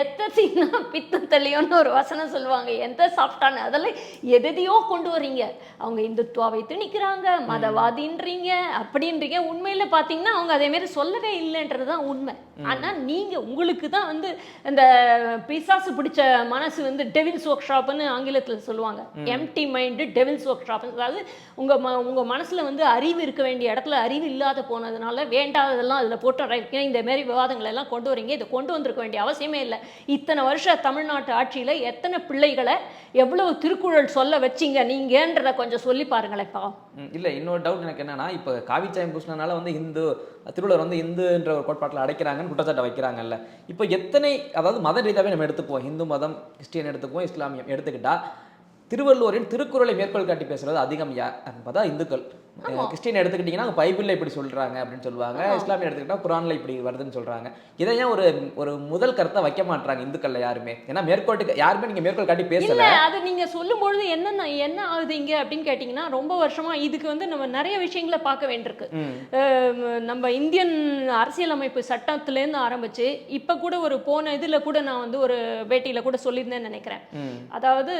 எத்தனா பித்தம் தெளியோன்னு ஒரு வசனம் சொல்லுவாங்க. எந்த சாப்பிட்டான்னு அதெல்லாம் எதையோ கொண்டு வரீங்க. அவங்க இந்துத்துவாவை திணிக்கிறாங்க, மதவாதின்றீங்க, அப்படின்றீங்க. உண்மையில பார்த்தீங்கன்னா அவங்க அதேமாரி சொல்லவே இல்லைன்றது தான் உண்மை. ஆனால் நீங்கள் உங்களுக்கு தான் வந்து இந்த பிசாசு பிடிச்ச மனசு வந்து டெவில்ஸ் ஒர்க் ஷாப்னு ஆங்கிலத்தில் சொல்லுவாங்க. Empty mind devil's workshop. அதாவது உங்கள் மனசில் வந்து அறிவு இருக்க வேண்டிய இடத்துல அறிவு இல்லாத போனதுனால வேண்டாததெல்லாம் அதில் போட்டு இந்த மாரி விவாதங்கள் எல்லாம் கொண்டு இதை கொண்டு வந்திருக்க வேண்டிய அவசியமே இல்லை. இத்தனை வருஷ தமிழ்நாட்டு ஆட்சியில் எத்தனை பிள்ளைகளை எவ்வளவு திருக்குறள் சொல்ல வச்சிங்க நீங்கன்றத கொஞ்சம் சொல்லி பாருங்களேப்பா. இல்லை, இன்னொரு டவுட் எனக்கு என்னன்னா, இப்போ காவிச்சாயம் பூசினால வந்து திருவள்ளுவர் வந்து இந்துன்ற ஒரு கோட்பாட்டில் அடைக்கிறாங்கன்னு குற்றச்சாட்டை வைக்கிறாங்கல்ல. இப்போ எத்தனை, அதாவது மத ரீதியாகவே நம்ம எடுத்துப்போம், இந்து மதம், கிறிஸ்டியன் எடுத்துக்குவோம், இஸ்லாமியம் எடுத்துக்கிட்டா திருவள்ளுவரின் திருக்குறளை மேற்கோள் காட்டி பேசுறது அதிகம் பார்த்தா இந்துக்கள். கிறிஸ்டியன் எடுத்துக்கிட்டிங்கன்னா பைபிளில் இப்படி சொல்கிறாங்க அப்படின்னு சொல்லுவாங்க, இஸ்லாமிய எடுத்துக்கிட்டா குரானில் இப்படி வருதுன்னு சொல்கிறாங்க. இதை ஏன் ஒரு முதல் கருத்தை வைக்க மாட்டாங்க இந்துக்கள்ல யாருமே? ஏன்னா மேற்கோட்டுக்கு யாருமே நீங்கள் மேற்கோள் காட்டி பேசல. அது நீங்கள் சொல்லும்பொழுது என்ன ஆகுது இங்கே அப்படின்னு கேட்டிங்கன்னா, ரொம்ப வருஷமாக இதுக்கு வந்து நம்ம நிறைய விஷயங்களை பார்க்க வேண்டியிருக்கு. நம்ம இந்தியன் அரசியலமைப்பு சட்டத்திலேருந்து ஆரம்பித்து இப்போ கூட போன இதில் கூட நான் வந்து ஒரு பேட்டியில் கூட சொல்லியிருந்தேன்னு நினைக்கிறேன். அதாவது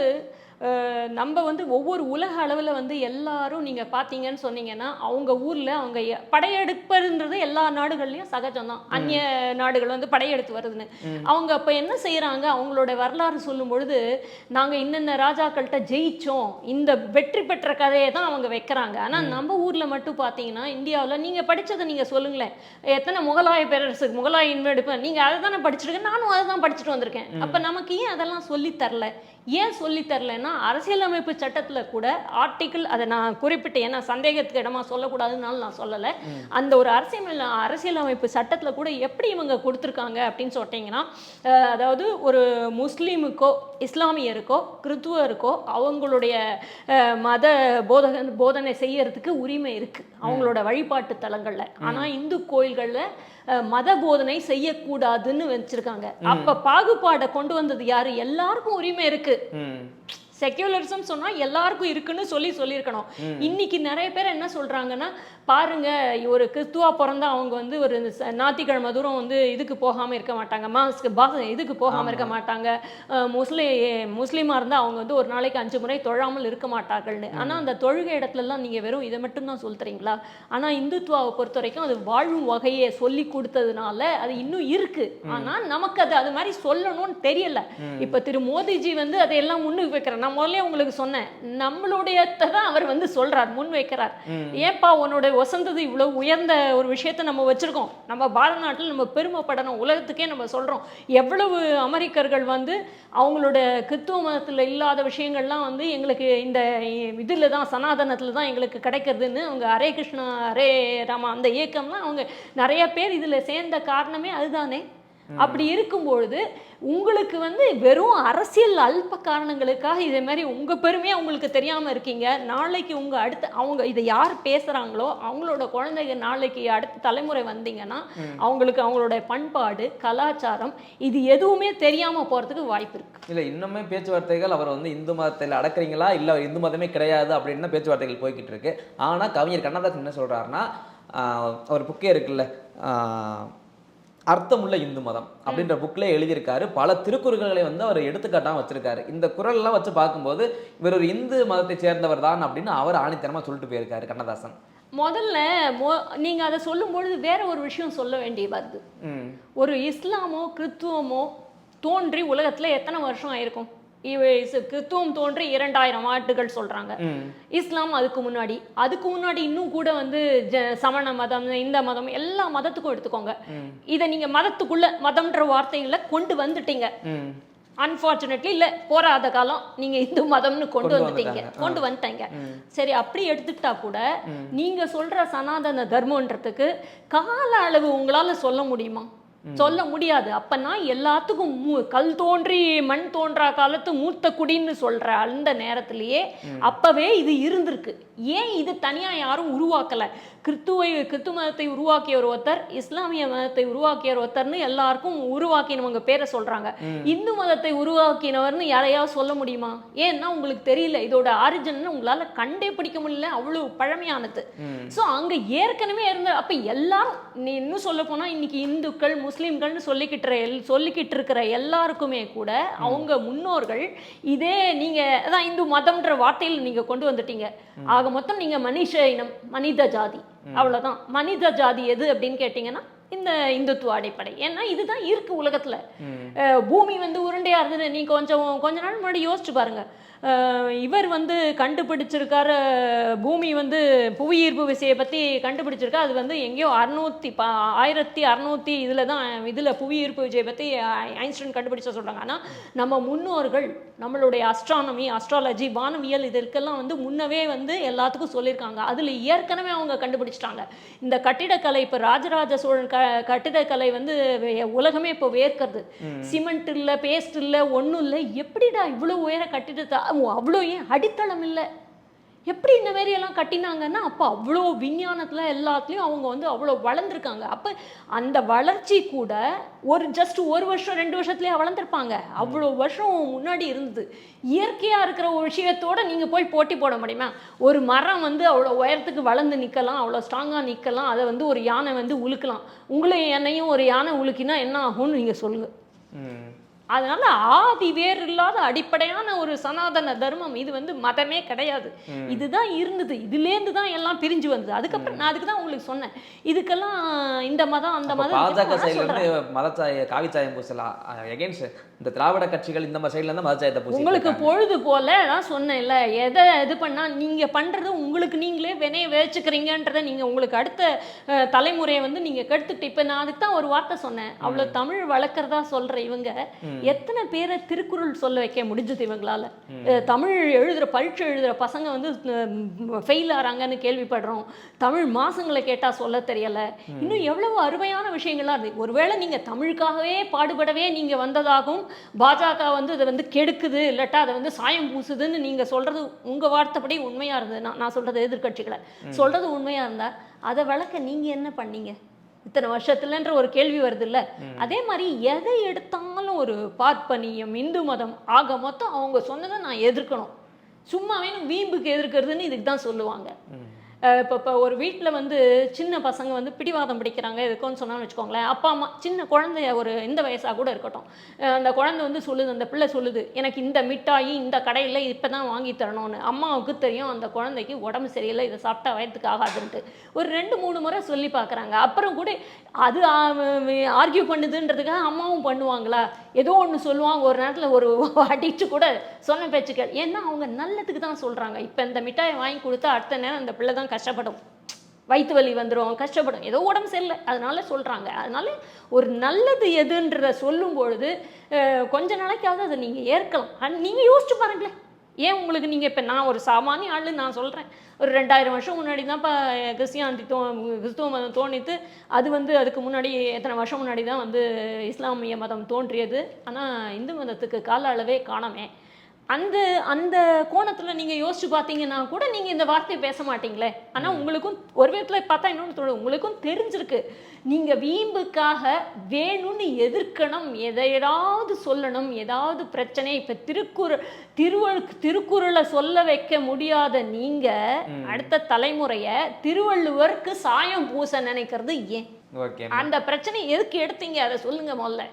நம்ம வந்து ஒவ்வொரு உலக அளவில் வந்து எல்லாரும் நீங்கள் பார்த்தீங்கன்னு சொன்னீங்கன்னா அவங்க ஊரில் அவங்க படையெடுப்புன்றது எல்லா நாடுகள்லையும் சகஜம்தான். அந்நிய நாடுகள் வந்து படையெடுத்து வருதுன்னு அவங்க அப்போ என்ன செய்கிறாங்க, அவங்களோட வரலாறு சொல்லும் பொழுது நாங்கள் இன்னென்ன ராஜாக்கள்கிட்ட ஜெயிச்சோம், இந்த வெற்றி பெற்ற கதையை தான் அவங்க வைக்கிறாங்க. ஆனால் நம்ம ஊரில் மட்டும் பார்த்தீங்கன்னா இந்தியாவில் நீங்கள் படித்ததை நீங்கள் சொல்லுங்களேன், எத்தனை முகலாய பேரரசுக்கு முகலாய இன்வெடுப்பேன் நீங்கள் அதை தானே படிச்சிருக்கேன், நானும் அதை தான் படிச்சுட்டு வந்திருக்கேன். அப்போ நமக்கு ஏன் அதெல்லாம் சொல்லித்தரல? ஏன் சொல்லித்தரலன்னா அரசியலமைப்பு சட்டத்தில் கூட ஆர்டிக்கிள், அதை நான் குறிப்பிட்டேன், ஏன்னா சந்தேகத்துக்கு இடமா சொல்லக்கூடாதுனால நான் சொல்லலை. அந்த ஒரு அரசியலமைப்பு சட்டத்தில் கூட எப்படி இவங்க கொடுத்துருக்காங்க அப்படின்னு சொல்லிட்டீங்கன்னா, அதாவது ஒரு முஸ்லீமுக்கோ இஸ்லாமியருக்கோ கிறித்துவருக்கோ அவங்களுடைய மத போதனை செய்யறதுக்கு உரிமை இருக்குது அவங்களோட வழிபாட்டு தலங்களில். ஆனால் இந்து கோயில்களில் மத போதனை செய்யக்கூடாதுன்னு வச்சிருக்காங்க. அப்ப பாகுபாடை கொண்டு வந்தது யாரு? எல்லாருக்கும் உரிமை இருக்கு. செக்யூலரிசம் சொன்னா எல்லாருக்கும் இருக்குன்னு சொல்லியிருக்கணும். இன்னைக்கு நிறைய பேர் என்ன சொல்றாங்கன்னா, பாருங்க ஒரு கிறிஸ்துவா பிறந்தா அவங்க வந்து ஒரு ஞாயிற்றுக்கிழமை தூரம் வந்து இதுக்கு போகாம இருக்க மாட்டாங்க, இதுக்கு போகாம இருக்க மாட்டாங்க, முஸ்லீமா இருந்தா அவங்க வந்து ஒரு நாளைக்கு 5 முறை தொழாமல் இருக்க மாட்டார்கள்னு. ஆனா அந்த தொழுகை இடத்துலலாம் நீங்க வெறும் இதை மட்டும் தான் சொல்றீங்களா? ஆனா இந்துத்துவாவை பொறுத்த வரைக்கும் அது வாழும் வகையை சொல்லி கொடுத்ததுனால அது இன்னும் இருக்கு. ஆனா நமக்கு அது மாதிரி சொல்லணும்னு தெரியல. இப்ப திரு மோடிஜி வந்து அதையெல்லாம் முன்னுக்கு வைக்கிறார். நான் முதல்ல உங்களுக்கு சொன்னேன், நம்மளுடையதை தான் அவர் வந்து சொல்றார், முன் வைக்கிறார். ஏன்பா உன்னோட வசந்தது இவ்வளவு உயர்ந்த ஒரு விஷயத்தை நம்ம வச்சிருக்கோம், நம்ம பாரத நாட்டில் நம்ம பெருமைப்படணும், உலகத்துக்கே நம்ம சொல்றோம். எவ்வளவு அமெரிக்கர்கள் வந்து அவங்களோட கிறிஸ்துவ மதத்தில் இல்லாத விஷயங்கள்லாம் வந்து எங்களுக்கு இந்த இதில் தான், சனாதனத்தில் தான் எங்களுக்கு கிடைக்கிறதுன்னு அவங்க ஹரே கிருஷ்ணா ஹரே ராமா அந்த இயக்கம்லாம் அவங்க நிறைய பேர் இதில் சேர்ந்த காரணமே அதுதானே. அப்படி இருக்கும்பொழுது உங்களுக்கு வந்து வெறும் அரசியல் அல்ப காரணங்களுக்காக இதே மாதிரி உங்க பெருமையா உங்களுக்கு தெரியாம இருக்கீங்க. நாளைக்கு உங்க அடுத்த அவங்க இதை யார் பேசுறாங்களோ அவங்களோட குழந்தைங்க நாளைக்கு அடுத்த தலைமுறை வந்தீங்கன்னா அவங்களுக்கு அவங்களோட பண்பாடு கலாச்சாரம் இது எதுவுமே தெரியாம போறதுக்கு வாய்ப்பு இருக்கு. இல்ல இன்னுமே பேச்சுவார்த்தைகள் அவர் வந்து இந்து மதத்தில் அடக்குறீங்களா இல்ல இந்து மதமே கிடையாது அப்படின்னு பேச்சுவார்த்தைகள் போய்கிட்டு இருக்கு. ஆனா கவிஞர் கண்ணதாசன் என்ன சொல்றாருன்னா, ஒரு புக்கே இருக்குல்ல, அர்த்தமுள்ள இந்து மதம் அப்படின்ற புக்ல எழுதியிருக்காரு. பல திருக்குறள்களை வந்து அவர் எடுத்துக்காட்டாம வச்சிருக்காரு. இந்த குறள்லாம் வச்சு பார்க்கும்போது இவர் ஒரு இந்து மதத்தை சேர்ந்தவர் தான் அப்படின்னு அவர் ஆணித்தனமா சொல்லிட்டு போயிருக்காரு கண்ணதாசன். முதல்ல நீங்க அதை சொல்லும்பொழுது வேற ஒரு விஷயம் சொல்ல வேண்டிய வருது. ஒரு இஸ்லாமோ கிறிஸ்துவமோ தோன்றி உலகத்துல எத்தனை வருஷம் ஆயிருக்கும்? கிறிஸ்துவம் தோன்றி 2000 ஆண்டுகள் சொல்றாங்க. இஸ்லாம் அதுக்கு முன்னாடி இன்னும் கூட வந்து சமண மதம் இந்த மதம் எல்லா மதத்துக்கும் எடுத்துக்கோங்க. இதை நீங்க மதத்துக்குள்ள மதம்ன்ற வார்த்தைகளை கொண்டு வந்துட்டீங்க. அன்பார்ச்சுனேட்லி இல்ல போராத காலம் நீங்க இந்து மதம்னு கொண்டு வந்துட்டீங்க. சரி, அப்படி எடுத்துக்கிட்டா கூட நீங்க சொல்ற சனாதன தர்மன்றதுக்கு கால அளவு உங்களால சொல்ல முடியுமா? சொல்ல முடியாது. அப்பனா எல்லாத்துக்கும் கல் தோன்றி மண் தோன்றா காலத்து மூத்த குடின்னு சொல்ற அந்த நேரத்திலேயே அப்பவே இது இருந்திருக்கு. ஏன் இது தனியா யாரும் உருவாக்கல? கிறிஸ்துவ மதத்தை உருவாக்கியவர் ஒருத்தர், இஸ்லாமிய மதத்தை உருவாக்கியவர் ஒருத்தர்னு எல்லாருக்கும் உருவாக்கினவங்க பேரை சொல்றாங்க. இந்து மதத்தை உருவாக்கினவர்னு யாரையாவது சொல்ல முடியுமா? ஏன்னா உங்களுக்கு தெரியல, இதோட ஆரிஜின் உங்களால கண்டே பிடிக்க முடியல, அவ்வளவு பழமையானது. சோ அங்க ஏற்கனவே இருந்த அப்ப எல்லாரும், நீ இன்னும் சொல்ல போனா இன்னைக்கு இந்துக்கள் முஸ்லிம்கள்னு சொல்லிக்கிட்டு இருக்கிற எல்லாருக்குமே கூட அவங்க முன்னோர்கள் இதே நீங்க அதான் இந்து மதம்ன்ற வார்த்தையில் நீங்க கொண்டு வந்துட்டீங்க. ஆக மொத்தம் நீங்க மனுஷ இனம், மனித ஜாதி, அவ்வளவுதான். மனித ஜாதி எது அப்படின்னு கேட்டீங்கன்னா இந்த இந்துத்துவ அடிப்படை. ஏன்னா இதுதான் இருக்கு உலகத்துல. பூமி வந்து உருண்டையா இருந்தது. நீ கொஞ்ச நாள் முன்னாடி யோசிச்சு பாருங்க. இவர் வந்து கண்டுபிடிச்சிருக்காரு, பூமி வந்து புவியீர்ப்பு விசையை பற்றி கண்டுபிடிச்சிருக்கா. அது வந்து எங்கேயோ 1600 இதில் புவியீர்ப்பு விசையை பற்றி ஐன்ஸ்டைன் கண்டுபிடிச்ச சொல்கிறாங்க. ஆனால் நம்ம முன்னோர்கள் நம்மளுடைய அஸ்ட்ராலஜி வானவியல் இதற்கெல்லாம் வந்து முன்னவே வந்து எல்லாத்துக்கும் சொல்லியிருக்காங்க. அதில் ஏற்கனவே அவங்க கண்டுபிடிச்சிட்டாங்க. இந்த கட்டிடக்கலை, இப்போ ராஜராஜ சோழன் கட்டிடக்கலை வந்து உலகமே இப்போ வேர்க்கிறது. சிமெண்ட் இல்லை, பேஸ்ட் இல்லை, ஒன்றும் இல்லை. எப்படிடா இவ்வளோ உயர கட்டிடத்தை, அவ்வளோ ஏன் அடித்தளம் இல்லை, எப்படி இந்த மாதிரி எல்லாம் கட்டினாங்கன்னா அப்போ அவ்வளோ விஞ்ஞானத்தில் எல்லாத்துலேயும் அவங்க வந்து அவ்வளோ வளர்ந்துருக்காங்க. அப்போ அந்த வளர்ச்சி கூட ஜஸ்ட் ஒரு வருஷம் 2 வருஷத்துலேயே வளர்ந்துருப்பாங்க. அவ்வளோ வருஷம் முன்னாடி இருந்தது. இயற்கையாக இருக்கிற ஒரு விஷயத்தோடு நீங்கள் போய் போட்டி போட முடியுமா? ஒரு மரம் வந்து அவ்வளோ உயரத்துக்கு வளர்ந்து நிற்கலாம், அவ்வளோ ஸ்ட்ராங்காக நிற்கலாம், அதை வந்து ஒரு யானை வந்து உழுக்கலாம். உங்களையும் என்னையும் ஒரு யானை உழுக்கினா என்ன ஆகும்னு நீங்கள் சொல்லுங்கள். அதனால ஆதி வேர் இல்லாத அடிப்படையான ஒரு சனாதன தர்மம் இது வந்து மதமே கிடையாது. இதுதான் இருந்தது. இதுலேருந்து தான் எல்லாம் பிரிஞ்சு வந்தது. அதுக்கப்புறம் நான் அதுக்கு தான் உங்களுக்கு சொன்னேன், இதுக்கெல்லாம் இந்த மதம் அந்த மதம் பாஜக சைடுலேருந்து மதச்சாய காவிச்சாயம் பூசலாம் எகென்ஸ்ட் இந்த திராவிட கட்சிகள் இந்த மாதிரி சைட்லேருந்து மதச்சாயத்தை பூசி உங்களுக்கு பொழுது போல நான் சொன்னேன்ல, எதை இது பண்ணால் நீங்கள் பண்ணுறது உங்களுக்கு நீங்களே வினையை வச்சுக்கிறீங்கன்றதை நீங்கள் உங்களுக்கு அடுத்த தலைமுறையை வந்து நீங்கள் கெடுத்துட்டு. இப்போ நான் அதுக்கு தான் ஒரு வார்த்தை சொன்னேன், அவ்வளோ தமிழ் வளர்க்குறதா சொல்கிற இவங்க எத்தனை பேரை திருக்குறள் சொல்ல வைக்க முடிஞ்சது இவங்களால? தமிழ் பரீட்சை எழுதுகிற பசங்க வந்து ஃபெயில் ஆகிறாங்கன்னு கேள்விப்படுறோம். தமிழ் மாசங்களை கேட்டால் சொல்ல தெரியலை. இன்னும் எவ்வளவு அருமையான விஷயங்கள்லாம் இருக்குது. ஒருவேளை நீங்கள் தமிழுக்காகவே பாடுபடவே நீங்கள் வந்ததாகவும் பாஜக வந்து அதை வந்து கெடுக்குது, இல்லாட்டா அதை வந்து சாயம் பூசுதுன்னு நீங்கள் சொல்கிறது உங்கள் வார்த்தைப்படி உண்மையாக இருந்தது, நான் சொல்கிறது எதிர்கட்சிகளை சொல்கிறது உண்மையாக இருந்தால் அதை வளர்க்க நீங்கள் என்ன பண்ணீங்க இத்தனை வருஷத்துலன்ற ஒரு கேள்வி வருது இல்லை? அதே மாதிரி எதை எடுத்தாலும் ஒரு பார்ப்பனியம், இந்து மதம் ஆக மொத்தம் அவங்க சொன்னதை நான் எதிர்க்கணும். சும்மாவே வீம்புக்கு எதிர்க்கிறதுன்னு இதுக்கு தான் சொல்லுவாங்க. இப்போ ஒரு வீட்டில் வந்து சின்ன பசங்க வந்து பிடிவாதம் பிடிக்கிறாங்க எதுக்குன்னு சொன்னான்னு வச்சுக்கோங்களேன், அப்பா அம்மா சின்ன குழந்தைய ஒரு இந்த வயசாக கூட இருக்கட்டும், அந்த குழந்தை வந்து சொல்லுது, அந்த பிள்ளை சொல்லுது எனக்கு இந்த மிட்டாயி இந்த கடையில் இப்போ தான் வாங்கி தரணும்னு. அம்மாவுக்கு தெரியும் அந்த குழந்தைக்கு உடம்பு சரியில்லை, இதை சாப்பிட்டா வயதுக்கு ஆகாதுன்ட்டு. ஒரு 2-3 முறை சொல்லி பார்க்குறாங்க. அப்புறம் கூட அது ஆர்கியூ பண்ணுதுன்றதுக்காக அம்மாவும் பண்ணுவாங்களா? ஏதோ ஒன்று சொல்லுவாங்க, ஒரு நேரத்தில் ஒரு அடிச்சு கூட சொன்ன பேச்சுக்கள். ஏன்னா அவங்க நல்லதுக்கு தான் சொல்கிறாங்க. இப்போ இந்த மிட்டாயை வாங்கி கொடுத்தா அடுத்த நேரம் அந்த பிள்ளை தான் கஷ்டப்படும், வயிற்று வலி வந்துடும், கஷ்டப்படும், ஏதோ உடம்பு சரியில்லை அதனால சொல்கிறாங்க. அதனால ஒரு நல்லது எதுன்றத சொல்லும் பொழுது கொஞ்ச நாளைக்காவது அதை நீங்கள் ஏற்கலாம். நீங்கள் யோசிச்சு பாருங்களேன். ஏன் உங்களுக்கு நீங்கள் இப்போ நான் ஒரு சாமானிய ஆள் நான் சொல்கிறேன், ஒரு 2000 வருஷம் முன்னாடி தான்ப்பா கிறிஸ்துவ மதம் தோணித்து. அது வந்து அதுக்கு முன்னாடி எத்தனை வருஷம் முன்னாடி தான் வந்து இஸ்லாமிய மதம் தோன்றியது. ஆனால் இந்து மதத்துக்கு கால அளவே காணாமே. அந்த அந்த கோணத்தில் நீங்கள் யோசிச்சு பார்த்தீங்கன்னா கூட நீங்கள் இந்த வார்த்தையை பேச மாட்டீங்களே. ஆனால் உங்களுக்கும் ஒரு விதத்தில் பார்த்தா இன்னொன்று தோணும், உங்களுக்கும் தெரிஞ்சிருக்கு நீங்கள் வீம்புக்காக வேணும்னு எதிர்க்கணும், எதையாவது சொல்லணும், ஏதாவது பிரச்சனை. இப்போ திருக்குறளை சொல்ல வைக்க முடியாத நீங்கள் அடுத்த தலைமுறையை திருவள்ளுவருக்கு சாயம் பூச நினைக்கிறது ஏன்? அந்த பிரச்சனை எதுக்கு எடுத்தீங்க அதை சொல்லுங்க முதல்ல.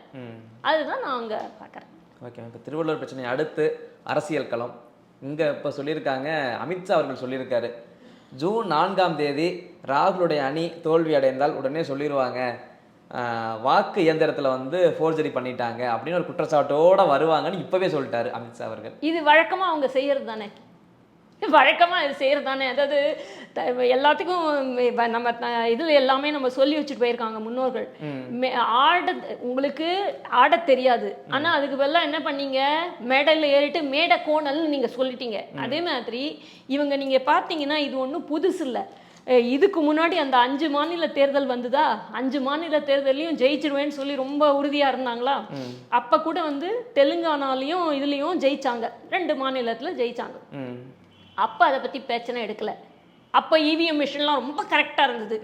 அதுதான் நான் அங்கே பார்க்குறேன். ஓகே, இப்போ திருவள்ளுவர் பிரச்சனை அடுத்து அரசியல் களம். இங்கே இப்போ சொல்லியிருக்காங்க, அமித்ஷா அவர்கள் சொல்லியிருக்காரு, ஜூன் 4ஆம் தேதி ராகுலுடைய அணி தோல்வி அடைந்தால் உடனே சொல்லிடுவாங்க வாக்கு இயந்திரத்தில் வந்து ஃபோர்ஜரி பண்ணிட்டாங்க அப்படின்னு ஒரு குற்றச்சாட்டோடு வருவாங்கன்னு இப்போவே சொல்லிட்டாரு அமித்ஷா அவர்கள். இது வழக்கமாக அவங்க செய்கிறது தானே, வழக்கமாக இது செய்கிறது தானே. அதாவது எல்லாத்துக்கும் நம்ம இதில் எல்லாமே நம்ம சொல்லி வச்சுட்டு போயிருக்காங்க முன்னோர்கள். உங்களுக்கு ஆட தெரியாது, ஆனால் அதுக்கு பதிலாக என்ன பண்ணீங்க, மேடையில் ஏறிட்டு மேடை கோணல்னு நீங்கள் சொல்லிட்டீங்க. அதே மாதிரி இவங்க நீங்கள் பார்த்தீங்கன்னா இது ஒன்றும் புதுசு இல்லை. இதுக்கு முன்னாடி அந்த 5 மாநில தேர்தல் வந்ததா, 5 மாநில தேர்தலையும் ஜெயிச்சிருவேன்னு சொல்லி ரொம்ப உறுதியாக இருந்தாங்களா. அப்போ கூட வந்து தெலுங்கானாலையும் இதுலேயும் ஜெயிச்சாங்க, 2 மாநிலத்தில் ஜெயிச்சாங்க. அப்போ அதை பற்றி பிரச்சனை எடுக்கலை. அப்போ இவிஎம் மிஷின்லாம் ரொம்ப கரெக்டாக இருந்தது.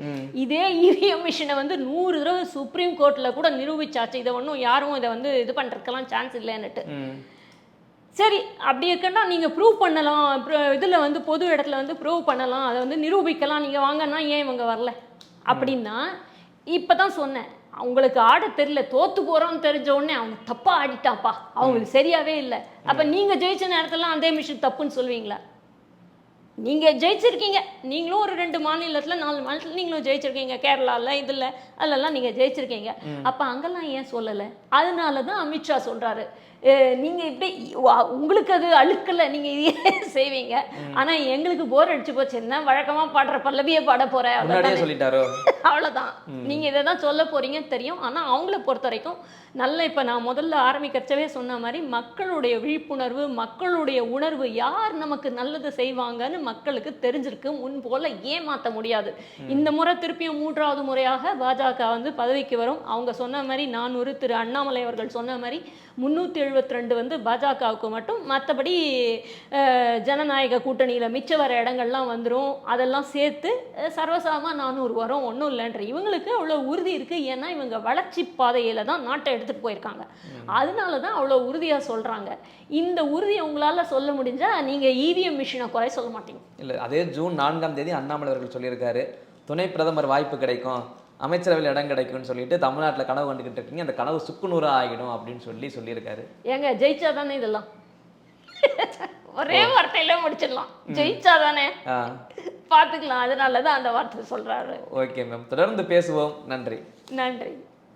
இதே இவிஎம் மிஷினை வந்து 100 தடவை சுப்ரீம் கோர்ட்டில் கூட நிரூபிச்சாச்சு. இதை ஒன்றும் யாரும் இதை வந்து இது பண்ணுறதுக்கெல்லாம் சான்ஸ் இல்லைன்னுட்டு. சரி, அப்படி இருக்குன்னா நீங்கள் ப்ரூவ் பண்ணலாம், இதில் வந்து பொது இடத்துல வந்து ப்ரூவ் பண்ணலாம், அதை வந்து நிரூபிக்கலாம், நீங்கள் வாங்கன்னா ஏன் இவங்க வரல அப்படின்னா. இப்போ தான் சொன்னேன், அவங்களுக்கு ஆட தெரியல, தோற்று போகிறோன்னு தெரிஞ்ச உடனே அவங்க தப்பாக ஆடிட்டாப்பா, அவங்களுக்கு சரியாகவே இல்லை. அப்போ நீங்கள் ஜெயிச்ச நேரத்துலாம் அதே மிஷின் தப்புன்னு சொல்லுவீங்களா? நீங்கள் ஜெயிச்சிருக்கீங்க, நீங்களும் ஒரு 2 மாநிலத்தில் 4 மாநிலத்தில் நீங்களும் ஜெயிச்சிருக்கீங்க, கேரளாவில் இதில் அதெல்லாம் நீங்கள் ஜெயிச்சிருக்கீங்க. அப்போ அங்கெல்லாம் ஏன் சொல்லலை? அதனால தான் அமித்ஷா சொல்கிறாரு, நீங்கள் இப்படி உங்களுக்கு அது அழுக்கலை, நீங்கள் இதையே செய்வீங்க, ஆனால் எங்களுக்கு போர் அடிச்சு போச்சு, என்ன வழக்கமாக பாடுற பல்லவியே பாட போகிறேன் அவ்வளோதான். நீங்கள் இதை தான் சொல்ல போகிறீங்கன்னு தெரியும். ஆனால் அவங்கள பொறுத்த வரைக்கும் நல்ல, இப்போ நான் முதல்ல ஆரம்பிக்கிறச்சவே சொன்ன மாதிரி மக்களுடைய விழிப்புணர்வு, மக்களுடைய உணர்வு, யார் நமக்கு நல்லது செய்வாங்கன்னு மக்களுக்கு தெரிஞ்சிருக்கு. முன் போல் ஏமாற்ற முடியாது. இந்த முறை திருப்பியும் 3வது முறையாக பாஜக வந்து பதவிக்கு வரும். அவங்க சொன்ன மாதிரி 400, திரு அண்ணாமலை அவர்கள் சொன்ன மாதிரி 372 வந்து பாஜகவுக்கு மட்டும், மற்றபடி ஜனநாயக கூட்டணியில் மிச்ச வர இடங்கள்லாம் வந்துடும். அதெல்லாம் சேர்த்து சர்வசாமா 400 வரும், ஒன்றும் இல்லைன்ற இவங்களுக்கு அவ்வளோ உறுதி இருக்குது. ஏன்னா இவங்க வளர்ச்சி பாதையில் தான் நாட்டை எடுத்துகிட்டு போயிருக்காங்க. அதனால தான் அவ்வளோ உறுதியாக சொல்கிறாங்க. இந்த உறுதியை உங்களால் சொல்ல முடிஞ்சால் நீங்கள் இவிஎம் மிஷினை குறை சொல்ல மாட்டீங்க. இல்லை, அதே ஜூன் 4ஆம் தேதி அண்ணாமலை அவர்கள் சொல்லியிருக்காரு, துணை பிரதமர் வாய்ப்பு கிடைக்கும், அமைச்சரவையில் இடம் கிடைக்கும்னு சொல்லிட்டு தமிழ்நாட்டில் கனவு கண்டுகிட்டு இருக்கீங்க, அந்த கனவு சுக்குநூறாக ஆகிடும் அப்படின்னு சொல்லியிருக்காரு. ஏங்க ஜெயிச்சா தானே இதெல்லாம் ஒரே வார்த்தையில முடிச்சிடலாம், ஜெயிச்சா தானே பார்த்துக்கலாம். அதனால தான் அந்த வார்த்தை சொல்கிறாரு. ஓகே மேம், தொடர்ந்து பேசுவோம். நன்றி. நன்றி.